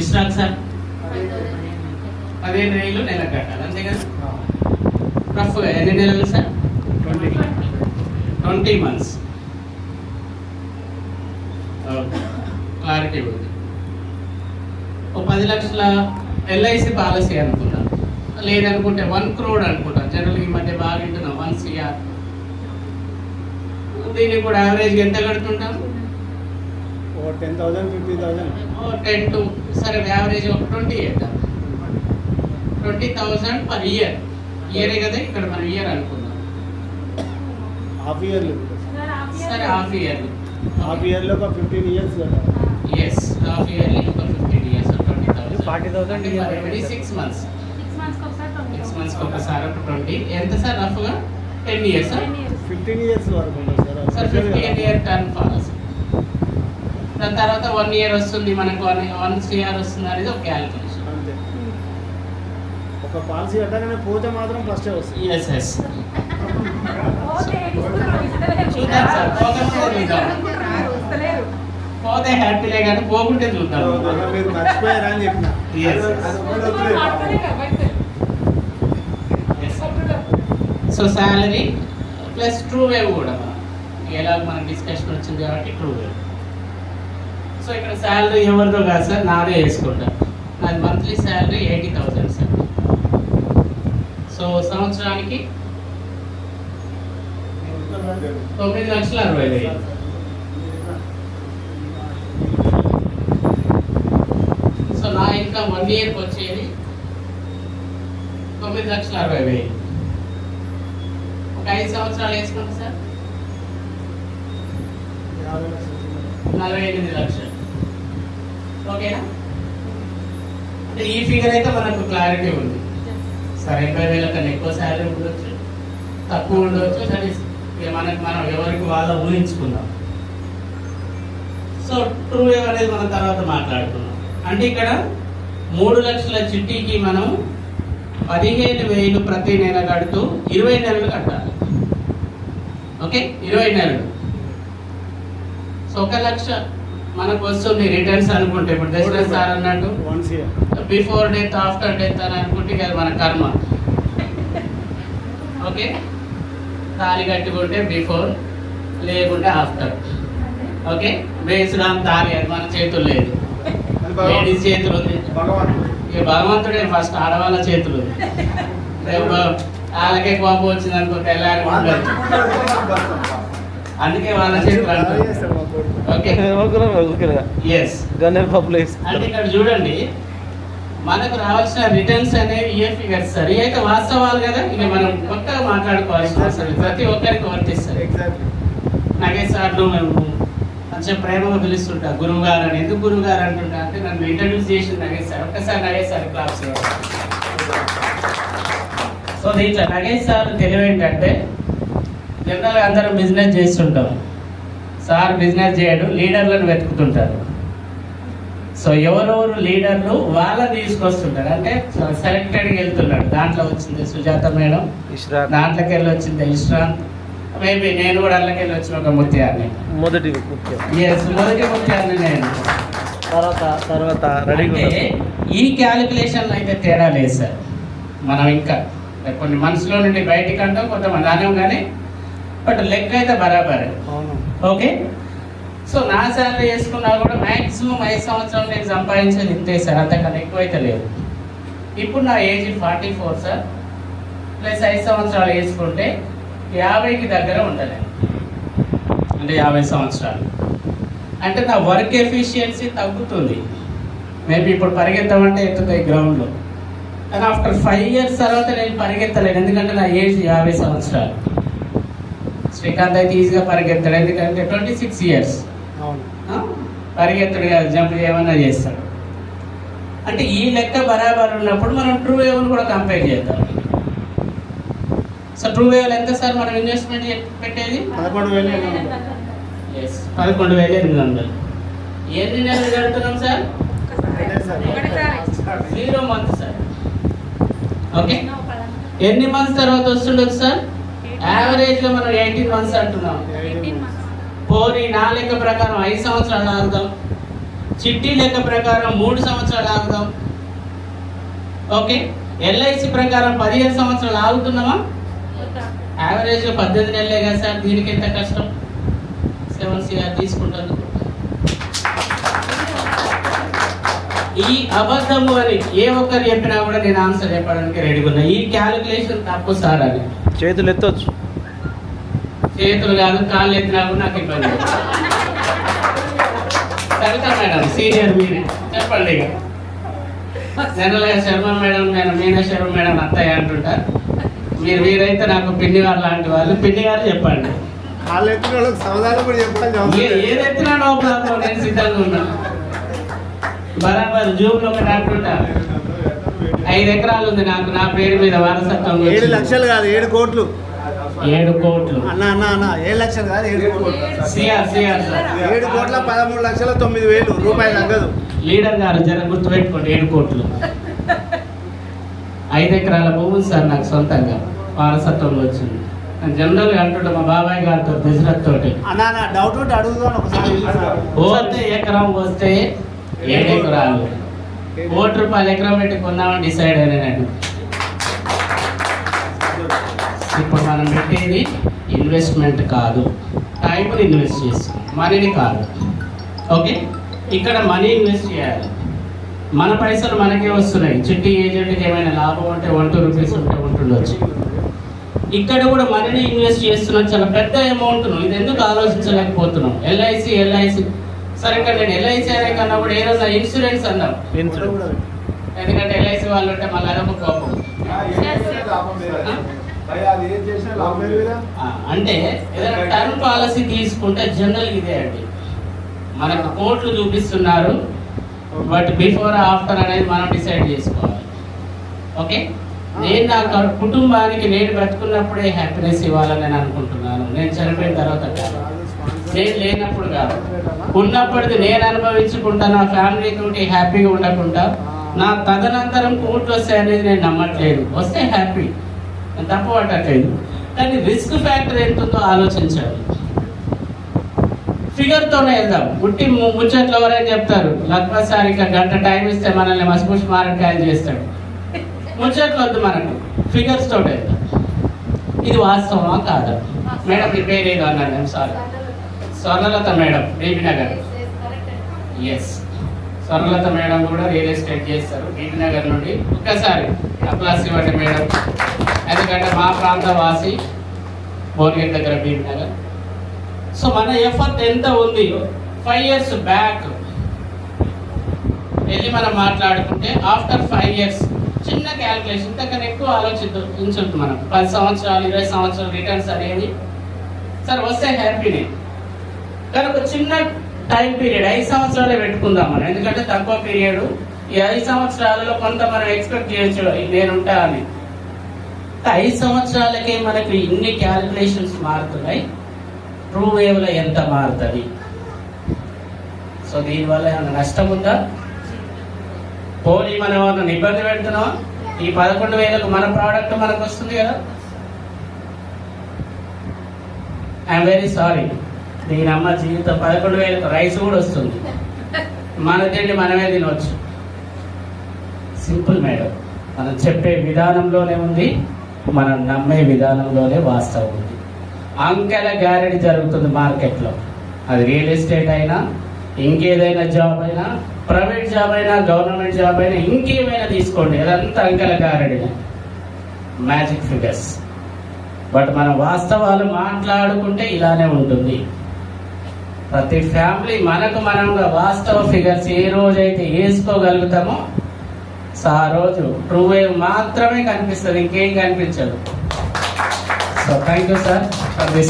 Ishraq sir 15,000 నెలకు కట్టాలి అంతే కదా. రఫ్గా ఎన్ని నెలలు సార్? 20 months. క్లారిటీ ఉంది. ఒక 10 లక్షల ఎల్ఐసి పాలసీ అనుకున్నాం, లేదనుకుంటే 1 crore అనుకుంటాం. జనరల్ ఈ మధ్య బాగా వింటున్నాం 1 CR. దీనికి కూడా యావరేజ్గా ఎంత కడుతుంటాం? 10,000 50,000 10 to సరే యావరేజ్ ఒక 20 చేద్దాం. 20,000 per year. ఇయరే కదా ఇక్కడ మనం ఇయర్ అనుకున్నాం. హాఫ్ ఇయర్లీ సరే హాఫ్ ఇయర్లీ. హాఫ్ ఇయర్లో ఒక 15 years కదా. ఎస్ హాఫ్ ఇయర్లీ ఒక 15 years 20,000 40,000 6 months. 6 months ఒకసారి ఒక 20. ఎంత సార్ రఫ్గా? 10 years సార్. 15 years వరకు ఉంటుంది సార్ 15 year టర్మ్ పాలసీ. దాని తర్వాత 1 year వస్తుంది మనకు 1 CR వస్తుంది అనేది ఒక క్యాలిక్యులేషన్. అంతే. ఒక పాలసీ కట్టగానే పోతే మాత్రం ఫస్టే వస్తుంది. ఎస్ ఎస్ చూద్దాం సార్. పోతే చూద్దాం. పోతే హ్యాపీలే కానీ పోకుంటే చూద్దాం. మీరు మర్చిపోయారా అని చెప్పిన. So salary plus true wave కూడా ఎలా మన డిస్కషన్ వచ్చింది కాబట్టి ట్రూ వేవ్. సో ఇక్కడ శాలరీ ఎవరిదో కాదు సార్, నాదే వేసుకుంటా. నాది మంత్లీ శాలరీ 80,000 సార్. సో సంవత్సరానికి 9,60,000. సో నా ఇన్కమ్ 1 yearకి వచ్చేది 9,60,000. ఒక 5 సంవత్సరాలు వేసుకుంటా సార్ 48 లక్షలు. ఓకేనా? అంటే ఈ ఫిగర్ అయితే మనకు క్లారిటీ ఉంది సార్. 80,000 కన్నా ఎక్కువ శాలరీ ఉండొచ్చు, తక్కువ ఉండొచ్చు. సరే మనం ఎవరికి వాళ్ళ ఊహించుకుందాం. సో ట్రూ వేవ్ అనేది మనం తర్వాత మాట్లాడుకున్నాం. అంటే ఇక్కడ 3 లక్షల చిట్టీకి మనం 15,000 ప్రతి నెల కడుతూ 20 నెలలు కట్టాలి. ఓకే, 20 నెలలు. సో 1 లక్ష మనకు వస్తుంది రిటర్న్స్ అనుకుంటే. ఇప్పుడు దశరథ్ సార్ అన్నట్టు బిఫోర్ డెత్ ఆఫ్టర్ డెత్ అని అనుకుంటే కదా మన కర్మ. ఓకే, తాళి కట్టుకుంటే బిఫోర్, లేకుంటే ఆఫ్టర్. ఓకే, బేస్డ్ ఆన్ తాళి. అది మన చేతులు లేదు, లేడీస్ చేతులు ఉంది. ఇక భగవంతుడే ఫస్ట్ ఆడవాళ్ళ చేతులు ఉంది. వాళ్ళకే కోపం వచ్చింది అనుకో తెల్లారి ఉండదు, అందుకే వాళ్ళ చేతులు అంటారు. Okay yes. అంటే ఇక్కడ చూడండి మనకు రావాల్సిన రిటర్న్స్ అనేవి ఏ ఫిగర్స్ సార్, అయితే వాస్తవాలు కదా. ఇక మనం కొత్తగా మాట్లాడుకోవాల్సిన అవసరం ప్రతి ఒక్కరికి వర్తిస్తారు. నాగేష్ సార్ను మేము మంచిగా ప్రేమగా పిలుస్తుంటా గురువు గారు అని. ఎందుకు గురువు గారు అంటుంటా అంటే నన్ను ఇంట్రడ్యూస్ చేసింది నగేష్ సార్. ఒక్కసారి నగేష్ సార్ క్లాస్. సో దీంట్లో నగేష్ సార్ తెలివి ఏంటంటే జనరల్గా అందరం బిజినెస్ చేస్తుంటాం, సార్ బిజినెస్ చేయడు, లీడర్లను వెతుకుతుంటారు. సో ఎవరెవరు లీడర్లు వాళ్ళని తీసుకొస్తుంటారు. అంటే సెలెక్టెడ్గా వెళ్తున్నాడు. దాంట్లో వచ్చింది సుజాత మేడం, దాంట్లోకి వెళ్ళి వచ్చింది ఇష్రాంత్, మేబీ నేను కూడా అందులోకి వెళ్ళి వచ్చిన ఒక ముత్యాన్ని, మొదటి ముత్యాన్ని నేను. తర్వాత ఈ క్యాలిక్యులేషన్ అయితే తేడా లేదు సార్. మనం ఇంకా కొన్ని మనసులో నుండి బయటికి అంటాం, కొంతమంది అనం కానీ బట్ లెక్క అయితే బరాబరే. ఓకే, సో నా శాలరీ వేసుకున్నా కూడా మ్యాక్సిమం 5 సంవత్సరాలు నేను సంపాదించేది ఇంతే సార్, అంతకన్నా ఎక్కువైతే లేదు. ఇప్పుడు నా ఏజ్ 44 సార్, ప్లస్ 5 సంవత్సరాలు వేసుకుంటే 50కి దగ్గర ఉంటాను. అంటే 50 సంవత్సరాలు అంటే నా వర్క్ ఎఫిషియన్సీ తగ్గుతుంది. మేబీ ఇప్పుడు పరిగెత్తమంటే ఎత్తుతాయి గ్రౌండ్లో, కానీ ఆఫ్టర్ 5 years తర్వాత నేను పరిగెత్తలేను, ఎందుకంటే నా ఏజ్ 50 సంవత్సరాలు. శ్రీకాంత్ అయితే ఈజీగా పరిగెత్తాడు, ఎందుకంటే 26 years. పరిగెత్తుడు కాదు, జంప్ చేయమన్నా చేస్తాడు. అంటే ఈ లెక్క బరాబర్ ఉన్నప్పుడు మనం ట్రూ వేవ్ని కూడా కంపేర్ చేద్దాం. సో ట్రూ వేవ్ ఎంత సార్ మనం ఇన్వెస్ట్మెంట్ పెట్టేది? 11,800. ఎన్ని నెలలు కడుతున్నాం సార్? 0 month sir. ఓకే, ఎన్ని మంత్స్ తర్వాత వస్తుండదు సార్? యావరేజ్గా మనం 18 months అంటున్నాం. పోనీ నా లెక్క ప్రకారం 5 సంవత్సరాలు ఆగుదాం. చిట్టి లెక్క ప్రకారం 3 సంవత్సరాలు ఆగుదాం. ఓకే, ఎల్ఐసి ప్రకారం 15 సంవత్సరాలు ఆగుతున్నామా? యావరేజ్గా 18 నెలలే కదా సార్. దీనికి ఎంత కష్టం? 7 CR తీసుకుంటాను. ఈ అబద్ధము అని ఏ ఒక్కరు చెప్పినా కూడా నేను ఆన్సర్ చెప్పడానికి రెడీగా ఉన్నా. ఈ క్యాలిక్యులేషన్ తప్పు సార్ అని. చేతులు ఎత్తొచ్చు, చేతులు కాదు కాళ్ళు ఎత్తినా కూడా నాకు ఇబ్బంది. సరిత మేడం సీనియర్ మీరే చెప్పండి. ఇక జనరల్గా శర్మ మేడం, నేను మీనాశర్మ మేడం అత్తయ్య అంటుంటారు. మీరైతే నాకు పిన్ని వారు లాంటి వాళ్ళు. పిన్ని గారు చెప్పండి. వాళ్ళు ఎత్తిన వాళ్ళకి సమాధానం కూడా చెప్పాలి. ఏది ఎత్తినా నో ప్రాబ్లం, నేను సిద్ధంగా ఉన్నాను. బరాబర్ జూబ్లో ఒకటి అంటుంటా, 5 ఎకరాలు ఉంది నాకు, నా పేరు మీద వారసత్వం. 7 లక్షలు కాదు 7 కోట్లు. 7 కోట్లు అన్న అన్న అన్న 7 లక్షలు కాదు 7 కోట్లు. సిఆర్ 7 కోట్ల 13,09,000 రూపాయలు తగ్గదు. లీడర్ గారు జర గుర్తుపెట్టుకోండి, 7 కోట్లు. 5 ఎకరాల భూమి సార్ నాకు సొంతంగా వారసత్వంలో వచ్చింది. జనరల్గా అంటుంటా మా బాబాయ్ గారితో దశరథ్ తోటి, అన్న డౌట్ ఉంటే అడుగుతాను ఒకసారి. పోతే ఎకరం వస్తే 7 ఎకరాలు, ₹1 ఎకరం పెట్టి కొన్నామని డిసైడ్ అయినాను. ఇప్పుడు మనం పెట్టేది ఇన్వెస్ట్మెంట్ కాదు, టైంని ఇన్వెస్ట్ చేస్తాం, మనీని కాదు. ఓకే, ఇక్కడ మనీ ఇన్వెస్ట్ చేయాలి. మన పైసలు మనకే వస్తున్నాయి. చిట్టి ఏజెంట్కి ఏమైనా లాభం అంటే 1-2 రూపీస్ ఉంటే ఉంటుండొచ్చు. ఇక్కడ కూడా మనీని ఇన్వెస్ట్ చేస్తున్నాం, చాలా పెద్ద అమౌంట్ను. ఇది ఎందుకు ఆలోచించలేకపోతున్నాం? ఎల్ఐసి సరే, ఇక్కడ నేను ఎల్ఐసి అనే కన్నా కూడా ఏదన్నా ఇన్సూరెన్స్ అన్నాం. ఎందుకంటే ఎల్ఐసి వాళ్ళు ఉంటే మళ్ళీ అదొక కోపం. అంటే ఏదైనా టర్మ్ పాలసీ తీసుకుంటే జనరల్ ఇదే అండి, మనకు కోట్లు చూపిస్తున్నారు, బట్ బిఫోర్ ఆఫ్టర్ అనేది మనం డిసైడ్ చేసుకోవాలి. ఓకే, నేను నా కుటుంబానికి నేను బ్రతుకున్నప్పుడే హ్యాపీనెస్ ఇవ్వాలని నేను అనుకుంటున్నాను. నేను చనిపోయిన తర్వాత కాదు, నేను లేనప్పుడు కాదు, ఉన్నప్పటికీ నేను అనుభవించుకుంటా. నా ఫ్యామిలీ తోటి హ్యాపీగా ఉండకుండా నా తదనంతరం కోట్లు వస్తాయనేది నేను నమ్మట్లేదు. వస్తే హ్యాపీ, నేను తప్పు పట్టట్లేదు, కానీ రిస్క్ ఫ్యాక్టర్ ఎంత ఉందో ఆలోచించాలి. ఫిగర్తోనే వెళ్దాం. ఉట్టి ముచ్చట్లు ఎవరైనా చెప్తారు, లక్ష్మసారి గంట టైం ఇస్తే మనల్ని మసిపూసి మారకాయలు చేస్తాడు. ముచ్చట్లు వద్దు, మనకు ఫిగర్స్ తోటి వెళ్దాం. ఇది వాస్తవమా కాదా? మేడం మీ పేరు ఏదో అన్నారు, నేను sorry. Swarnalatha madam, Bibinagar. Yes, Swarnalatha madam కూడా రియల్ ఎస్టేట్ చేస్తారు బీబీ నగర్ నుండి. ఒక్కసారి అప్లాస్ ఇవ్వండి మేడం, ఎందుకంటే మా ప్రాంత వాసి, భువనగిరి దగ్గర బీబీ నగర్. సో మన ఎఫర్ట్ ఎంత ఉంది? 5 years బ్యాక్ వెళ్ళి మనం మాట్లాడుకుంటే ఆఫ్టర్ 5 years చిన్న క్యాల్కులేషన్, ఇంతకన్నా ఎక్కువ ఆలోచించు. మనం 10 సంవత్సరాలు 20 సంవత్సరాలు రిటర్న్స్ అనేవి సార్ వస్తే హ్యాపీనే, కానీ ఒక చిన్న టైం పీరియడ్ 5 సంవత్సరాలే పెట్టుకుందాం మనం. ఎందుకంటే తక్కువ పీరియడ్. ఈ 5 సంవత్సరాలలో కొంత మనం ఎక్స్పెక్ట్ చేయొచ్చు నేనుంటా అని. 5 సంవత్సరాలకే మనకు ఇన్ని క్యాల్కులేషన్స్ మారుతున్నాయి. ట్రూ వేవ్లో ఎంత మారుతుంది? సో దీనివల్ల ఏమైనా నష్టం ఉందా? పోనీ మనం ఏమన్నా ఇబ్బంది పెడుతున్నాం? ఈ 11,000కు మన ప్రోడక్ట్ మనకు వస్తుంది కదా. ఐఎమ్ వెరీ సారీ, దీని అమ్మ జీవితం 11,000కు రైస్ కూడా వస్తుంది. మన తిండి మనమే తినవచ్చు. సింపుల్ మేడం, మనం చెప్పే విధానంలోనే ఉంది, మనం నమ్మే విధానంలోనే వాస్తవం ఉంది. అంకెల గ్యారెంటీ జరుగుతుంది మార్కెట్లో. అది రియల్ ఎస్టేట్ అయినా, ఇంకేదైనా జాబ్ అయినా, ప్రైవేట్ జాబ్ అయినా, గవర్నమెంట్ జాబ్ అయినా, ఇంకేమైనా తీసుకోండి, అదంతా అంకెల గ్యారెంటీ, మ్యాజిక్ ఫిగర్స్. బట్ మన వాస్తవాలు మాట్లాడుకుంటే ఇలానే ఉంటుంది. ప్రతి ఫ్యామిలీ మనకు మనంగా వాస్తవ ఫిగర్స్ ఏ రోజైతే వేసుకోగలుగుతామో ఆ రోజు ట్రూ వేవ్ మాత్రమే కనిపిస్తుంది, ఇంకేం కనిపించదు. So thank you sir for this.